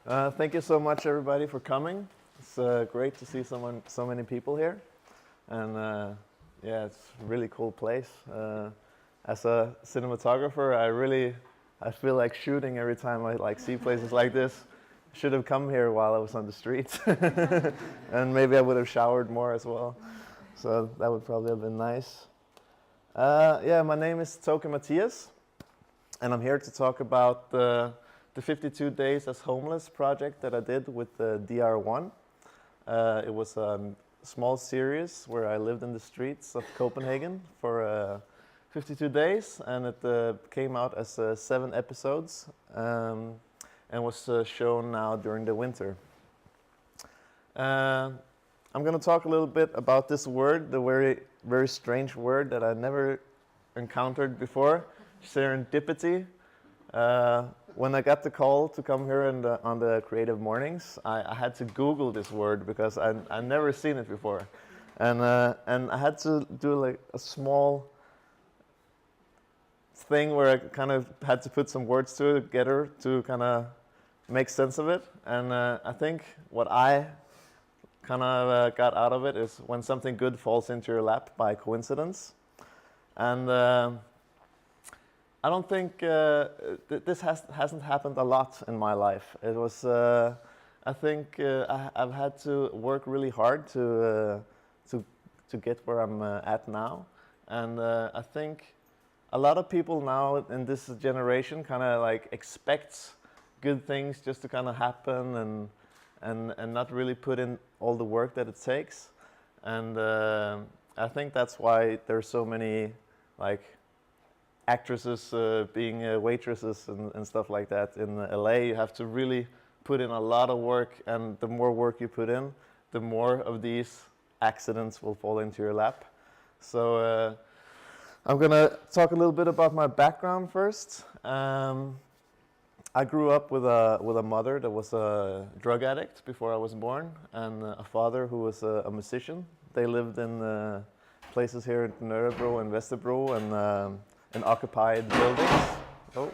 Thank you so much, everybody, for coming. It's great to see so many people here, and yeah, it's a really cool place. As a cinematographer, I feel like shooting every time I see places like this. Should have come here while I was on the streets, and maybe I would have showered more as well. So that would probably have been nice. Yeah, my name is Toke Mathias, and I'm here to talk about the 52 Days as Homeless project that I did with the DR1. It was a small series where I lived in the streets of Copenhagen for 52 days, and it came out as 7 episodes and was shown now during the winter. I'm going to talk a little bit about this word, the very strange word that I never encountered before, serendipity. When I got the call to come here on the CreativeMornings, I had to Google this word because I'd never seen it before, and I had to do like a small thing where I kind of had to put some words together to kind of make sense of it. And I think what I kind of got out of it is when something good falls into your lap by coincidence, and I don't think this hasn't happened a lot in my life. It was, I think I've had to work really hard to get where I'm at now, and I think a lot of people now in this generation kind of like expect good things just to kind of happen and not really put in all the work that it takes, and I think that's why there's so many like actresses being waitresses and stuff like that in LA. You have to really put in a lot of work, and the more work you put in, the more of these accidents will fall into your lap. So I'm gonna talk a little bit about my background first. I grew up with a mother that was a drug addict before I was born, and a father who was a musician. They lived in places here in Nørrebro and Vesterbro, and in occupied buildings. Oh.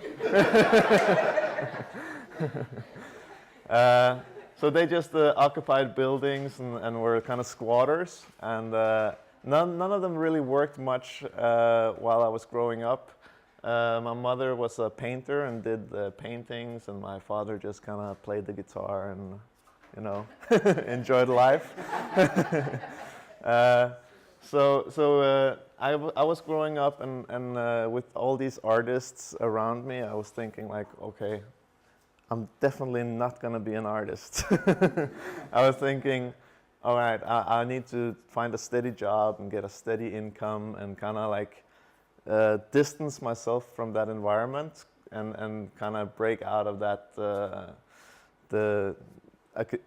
So they just occupied buildings and were kind of squatters, and none of them really worked much while I was growing up. My mother was a painter and did paintings, and my father just kind of played the guitar and, you know, enjoyed life. I was growing up, and with all these artists around me, I was thinking like, okay, I'm definitely not gonna be an artist. I was thinking, all right, I need to find a steady job and get a steady income and kind of like distance myself from that environment and kind of break out of that the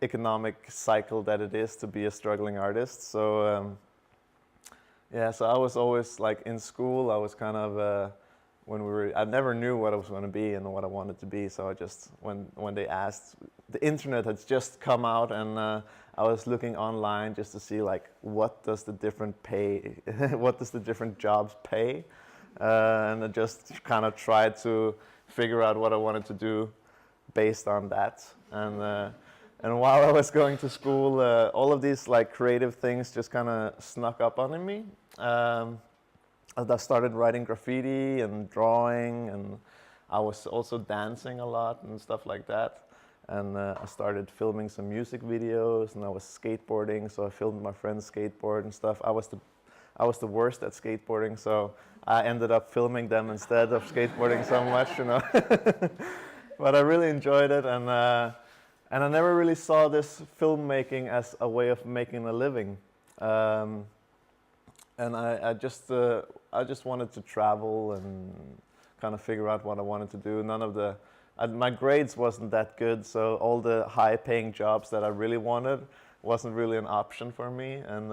economic cycle that it is to be a struggling artist. So yeah, so I was always like in school. I was kind of I never knew what I was going to be and what I wanted to be. So I just when they asked, the internet had just come out, and I was looking online just to see like what does the different jobs pay, and I just kind of tried to figure out what I wanted to do based on that. And while I was going to school, all of these like creative things just kind of snuck up on me. I started writing graffiti and drawing, and I was also dancing a lot and stuff like that. And I started filming some music videos, and I was skateboarding, so I filmed my friends skateboard and stuff. I was the worst at skateboarding, so I ended up filming them instead of skateboarding so much, you know. But I really enjoyed it, and I never really saw this filmmaking as a way of making a living. And I just wanted to travel and kind of figure out what I wanted to do. My grades wasn't that good, so all the high-paying jobs that I really wanted wasn't really an option for me. And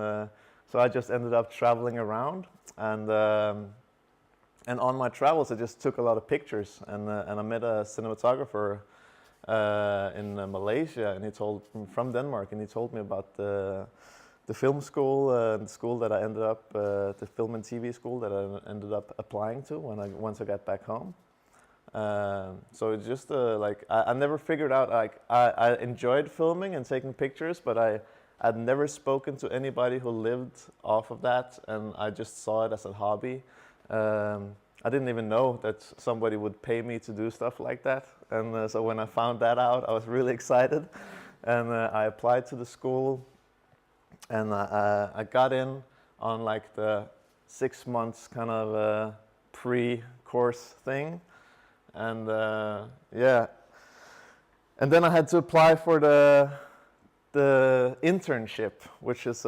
so I just ended up traveling around, and on my travels I just took a lot of pictures, and I met a cinematographer in Malaysia, and from Denmark, and he told me about the film school, the school that I ended up, the film and TV school that I ended up applying to once I got back home. So it's just like I never figured out, like I enjoyed filming and taking pictures, but I'd never spoken to anybody who lived off of that, and I just saw it as a hobby. I didn't even know that somebody would pay me to do stuff like that, and so when I found that out, I was really excited, and I applied to the school, and I got in on like the 6 months kind of pre-course thing, and yeah, and then I had to apply for the internship, which is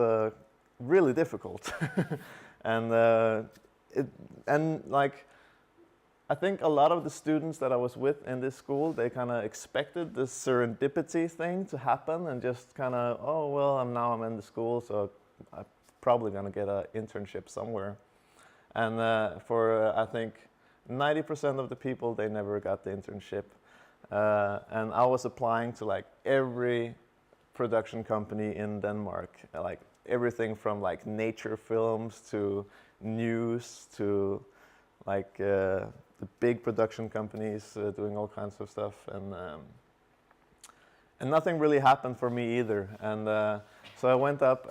really difficult, and like I think a lot of the students that I was with in this school, they kind of expected this serendipity thing to happen, and just kind of, oh well, I'm in the school, so I'm probably gonna get an internship somewhere, and for I think 90% of the people, they never got the internship, and I was applying to like every production company in Denmark, like everything from like nature films to news to like the big production companies doing all kinds of stuff, and nothing really happened for me either. And so I went up.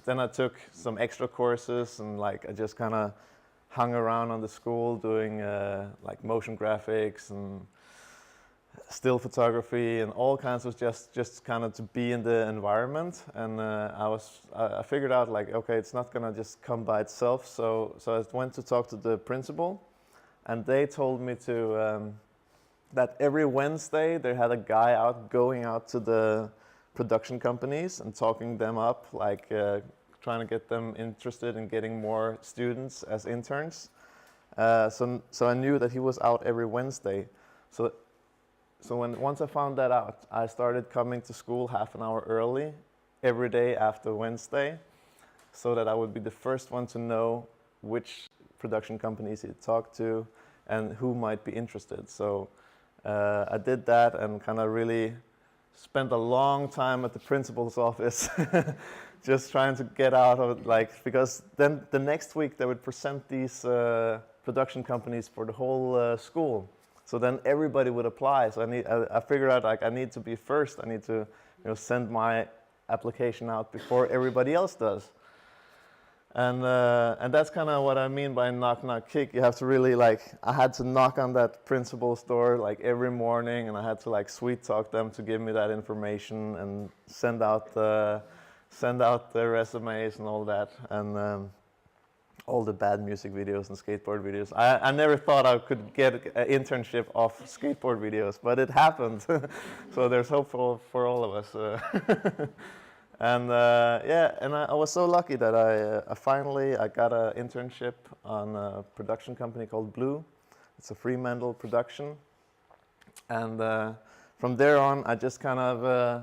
Then I took some extra courses, and like I just kind of hung around on the school doing like motion graphics and still photography and all kinds of just kind of to be in the environment. And I figured out like, okay, it's not gonna just come by itself. So I went to talk to the principal, and they told me to that every Wednesday they had a guy going out to the production companies and talking them up, like trying to get them interested in getting more students as interns. So I knew that he was out every Wednesday. So once I found that out, I started coming to school half an hour early every day after Wednesday, so that I would be the first one to know which production companies he'd talk to and who might be interested. So I did that and kind of really spent a long time at the principal's office just trying to get out of it, like, because then the next week they would present these production companies for the whole school. So then everybody would apply. So I figured out like I need to be first. I need to send my application out before everybody else does. And that's kind of what I mean by knock knock kick. You have to really like, I had to knock on that principal's door like every morning, and I had to like sweet talk them to give me that information and send out the resumes and all that, and all the bad music videos and skateboard videos. I never thought I could get an internship off skateboard videos, but it happened. So there's hope for all of us. And I was so lucky that I finally got an internship on a production company called Blue. It's a Fremantle production. And from there on, I just kind of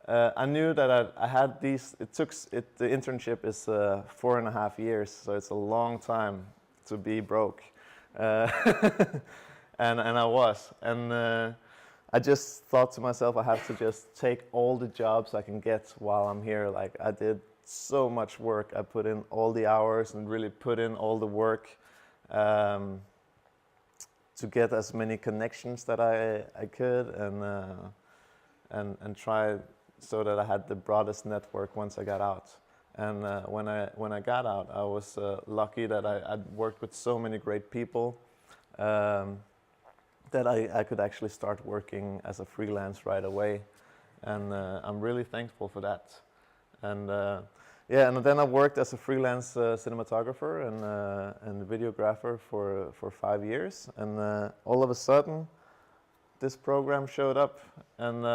I knew that I had these. The internship is 4.5 years, so it's a long time to be broke, and I was, and I just thought to myself, I have to just take all the jobs I can get while I'm here. Like I did so much work. I put in all the hours and really put in all the work to get as many connections that I could, and try so that I had the broadest network once I got out. And when I got out, I was lucky that I'd worked with so many great people that I could actually start working as a freelance right away. And I'm really thankful for that. And and then I worked as a freelance cinematographer and videographer for 5 years. And all of a sudden, this program showed up, and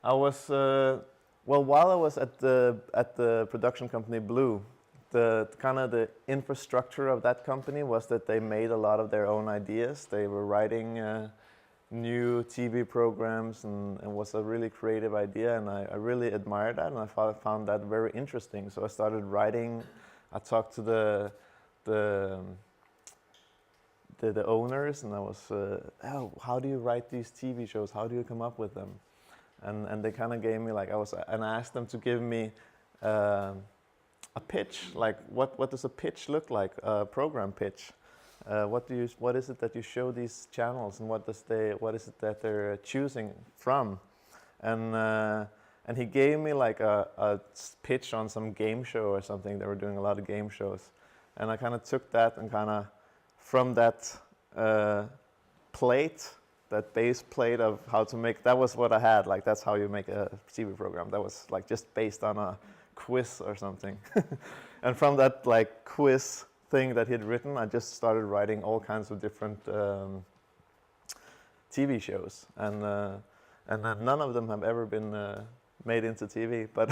I was while I was at the production company Blue, the kind of the infrastructure of that company was that they made a lot of their own ideas. They were writing new TV programs, and it was a really creative idea, and I really admired that, and I found that very interesting. So I started writing. I talked to the owners, and I was, how do you write these TV shows? How do you come up with them? And they kind of gave me and I asked them to give me a pitch, like what does a pitch look like, a program pitch, what is it that you show these channels, and what is it that they're choosing from? And he gave me like a pitch on some game show or something. They were doing a lot of game shows, and I kind of took that and kind of from that plate, that base plate of how to make, that was what I had. Like that's how you make a TV program. That was like just based on a quiz or something. And from that like quiz thing that he'd written, I just started writing all kinds of different TV shows, and none of them have ever been made into TV. But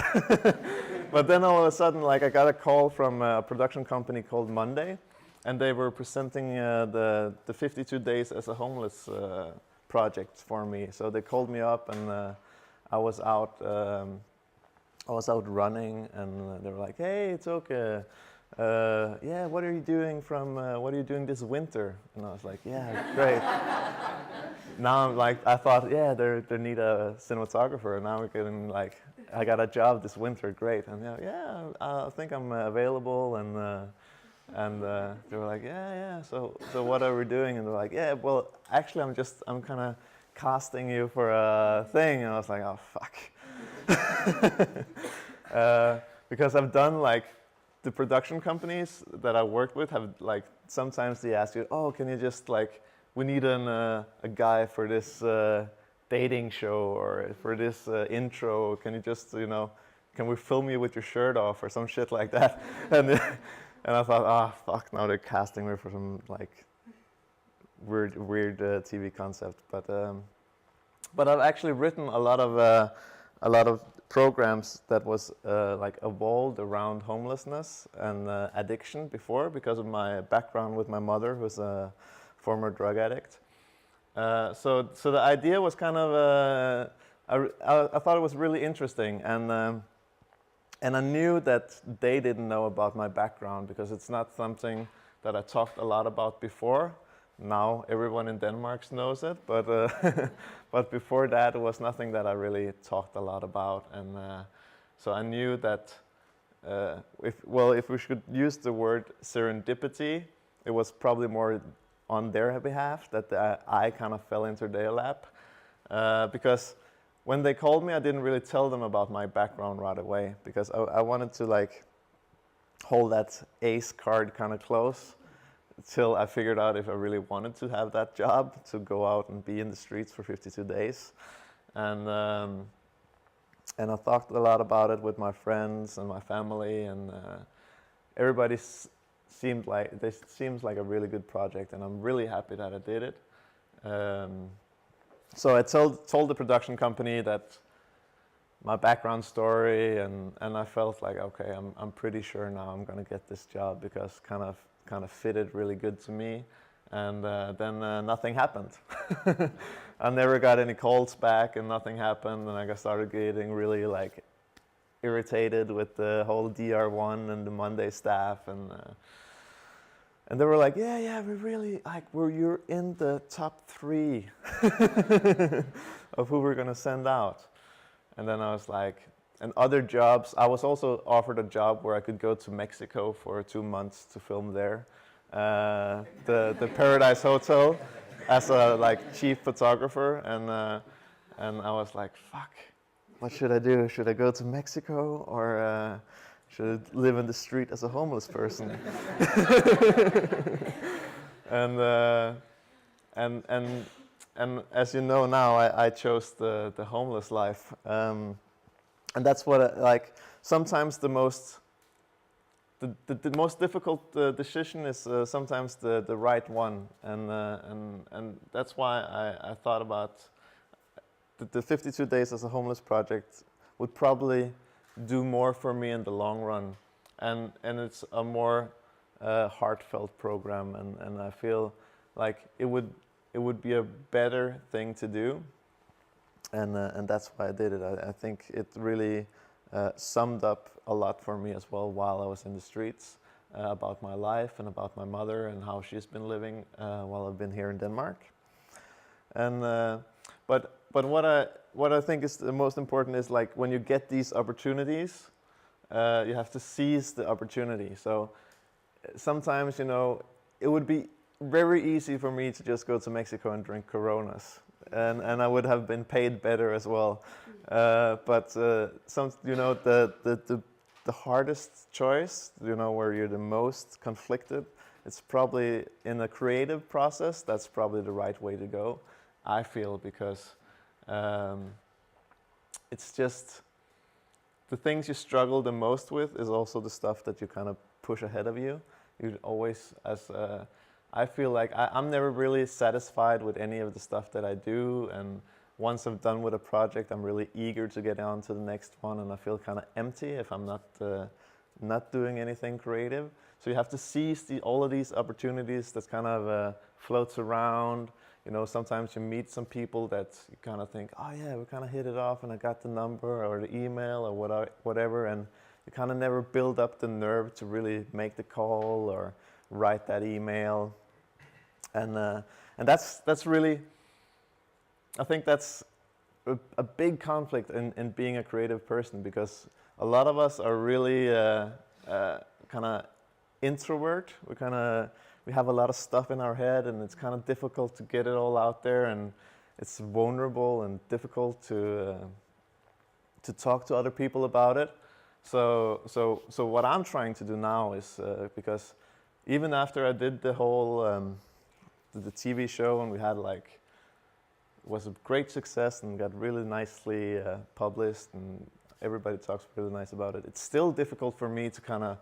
but then all of a sudden, like I got a call from a production company called Monday, and they were presenting the 52 Days as a Homeless project for me. So they called me up, and I was out running, and they were like, "Hey, Toke, yeah, what are you doing this winter?" And I was like, "Yeah, great." Now I'm like, I thought, yeah, they need a cinematographer, and now we're getting like, I got a job this winter, great. And yeah, I think I'm available, and they were like, yeah. So what are we doing? And they're like, yeah, well, actually, I'm kind of casting you for a thing. And I was like, oh fuck, because I've done like the production companies that I worked with have like sometimes they ask you, oh, can you just like, we need a guy for this dating show or for this intro. Can you just, can we film you with your shirt off or some shit like that? And I thought, fuck, now they're casting me for some like weird TV concept. But I've actually written a lot of programs that was like evolved around homelessness and addiction before, because of my background with my mother, who's a former drug addict. So the idea was kind of, I thought it was really interesting, and I knew that they didn't know about my background because it's not something that I talked a lot about before. Now everyone in Denmark knows it, but but before that it was nothing that I really talked a lot about, and so I knew that if we should use the word serendipity, it was probably more on their behalf that I kind of fell into their lap, because when they called me, I didn't really tell them about my background right away, because I wanted to like hold that ace card kind of close till I figured out if I really wanted to have that job, to go out and be in the streets for 52 days. And I talked a lot about it with my friends and my family, and everybody seems like a really good project, and I'm really happy that I did it. So I told the production company that my background story, and I felt like, okay, I'm pretty sure now I'm gonna get this job, because kind of fitted really good to me. And then nothing happened. I never got any calls back, and nothing happened, and I started getting really like irritated with the whole DR1 and the Monday staff, and they were like, yeah, we really like, you're in the top 3 of who we're gonna send out. And then I was like, and other jobs, I was also offered a job where I could go to Mexico for 2 months to film there, the Paradise Hotel, as a like chief photographer, and I was like, fuck, what should I do? Should I go to Mexico, or should I live in the street as a homeless person? And as you know now, I chose the homeless life, and that's what like sometimes the most difficult decision is sometimes the right one, and that's why I thought about the 52 Days as a Homeless project would probably do more for me in the long run, and it's a more heartfelt program, and I feel like it would be a better thing to do, and that's why I did it. I think it really summed up a lot for me as well while I was in the streets, about my life and about my mother and how she's been living while I've been here in Denmark. And but what I think is the most important is, like, when you get these opportunities, you have to seize the opportunity. So sometimes, it would be very easy for me to just go to Mexico and drink Coronas, and I would have been paid better as well. But some, the hardest choice, where you're the most conflicted, it's probably in a creative process. That's probably the right way to go, I feel, because it's just the things you struggle the most with is also the stuff that you kind of push ahead of you. You always, I feel like I'm never really satisfied with any of the stuff that I do, and once I'm done with a project, I'm really eager to get on to the next one, and I feel kind of empty if I'm not doing anything creative. So you have to seize all of these opportunities that kind of floats around. Sometimes you meet some people that you kind of think, oh yeah, we kind of hit it off, and I got the number or the email or whatever, and you kind of never build up the nerve to really make the call or write that email. And that's really, I think that's a big conflict in being a creative person, because a lot of us are really kind of introvert. We have a lot of stuff in our head, and it's kind of difficult to get it all out there, and it's vulnerable and difficult to talk to other people about it. So what I'm trying to do now is, because even after I did the whole the TV show, and we had it was a great success and got really nicely published, and everybody talks really nice about it, it's still difficult for me to kind of,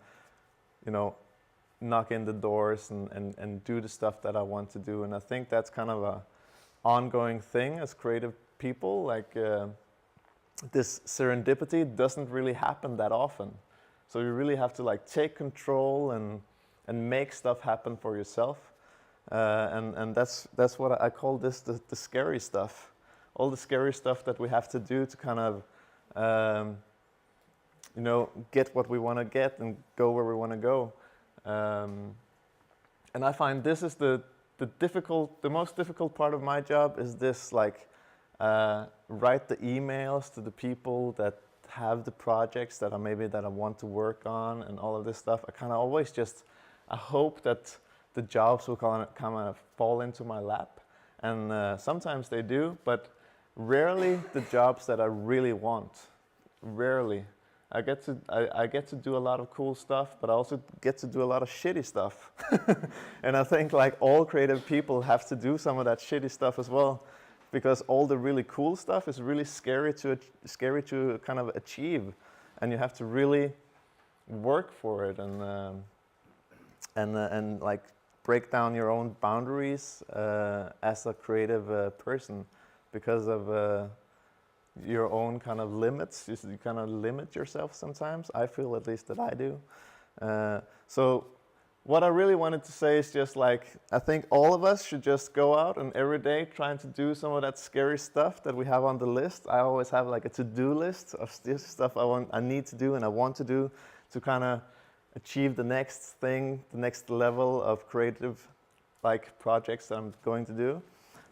knock in the doors and do the stuff that I want to do. And I think that's kind of a ongoing thing as creative people. This serendipity doesn't really happen that often. So you really have to take control and make stuff happen for yourself. And that's what I call this the scary stuff. All the scary stuff that we have to do to kind of get what we want to get and go where we want to go. And I find this is the most difficult part of my job is this, write the emails to the people that have the projects that I want to work on and all of this stuff. I kind of always I hope that the jobs will kind of fall into my lap. And sometimes they do, but rarely the jobs that I really want. Rarely. I get to do a lot of cool stuff, but I also get to do a lot of shitty stuff. And I think all creative people have to do some of that shitty stuff as well, because all the really cool stuff is really scary to kind of achieve, and you have to really work for it and break down your own boundaries as a creative person because of your own kind of limits. You kind of limit yourself sometimes. I feel at least that I do. So what I really wanted to say is just I think all of us should just go out and every day trying to do some of that scary stuff that we have on the list. I always have a to-do list of this stuff I need to do and I want to do to kind of achieve the next thing, the next level of creative projects that I'm going to do.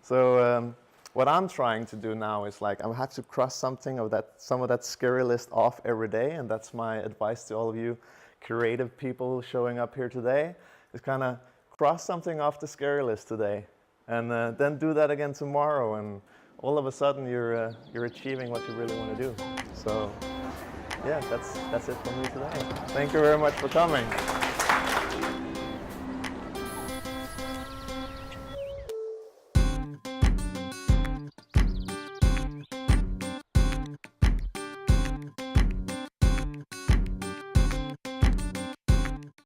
So what I'm trying to do now is I have to cross some of that scary list off every day, and that's my advice to all of you creative people showing up here today, is kind of cross something off the scary list today, and then do that again tomorrow, and all of a sudden you're achieving what you really want to do. So yeah, that's it for me today. Thank you very much for coming.